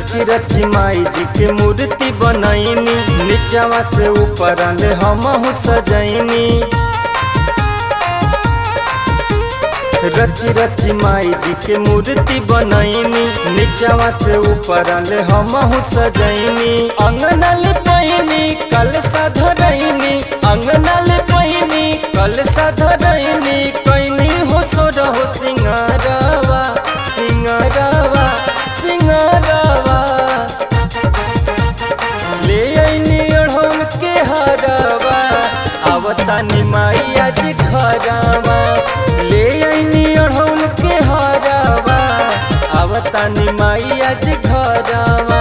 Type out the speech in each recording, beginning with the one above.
रची रची माई जी के मूर्ति बनैनी, नीचवा से ऊपर ले हमहु सजैनी। रची रची माई जी के मूर्ति बनैनी, नीचवा से ऊपर ले हमहु सजैनी। अंगना ले पहिनी कलशा धरैनी, अंगना ले पहिनी कलशा धरैनी। कैनी हो सोरहो सिंगारवा सिंगारवा सिंगारवा, ले आइनी अढ़ौल के हरवा, आवतानी माई आज घरवा। ले आइनी अढ़ौल के हरवा, आवतानी माई आज घरवा।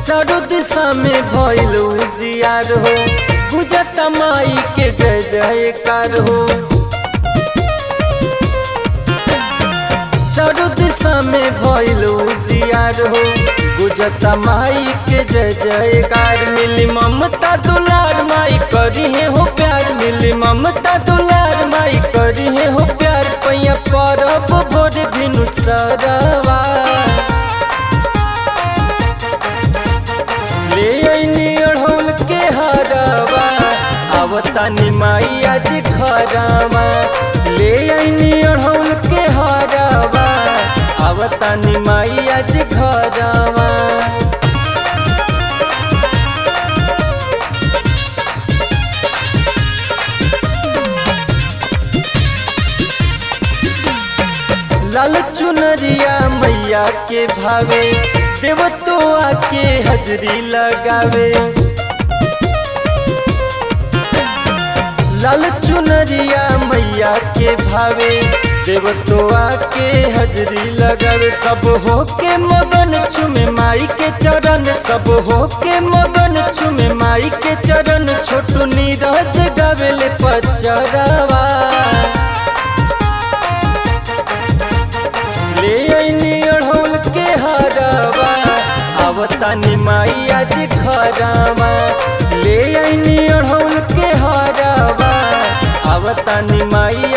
चारों दिशा में भइल उजियार हो, गुजता माई के जय जयकार हो। चारों दिशा में भइल उजियार हो, गुजता माई के जय जयकार। मिली ममता दुलार माई करी है हो प्यार, मिली ममता दुलार माई करी है हो प्यार। पैया परब भोर भिनु सरवा, ले आइनी अढ़ौल के हरवा, आवतानी माई आज घरवा। ले आइनी अढ़ौल के हरवा, आवतानी माई आज घरवा। लाल चुनरिया मैया के भावे, देव तो आके हजरी लगावे। लाल चुनरिया मैया के भावे, देव तो आके हजरी लगावे। सब हो के मगन चुमे माई के चरण, सब हो के मगन चुमे माई के चरण। छोटू नीरज गावेले पचरवा, ले आइनी अढ़ौल के हरवा, आवतानी माई आज घरवा। ले आइनी अढ़ौल के हरवा, आवतानी माई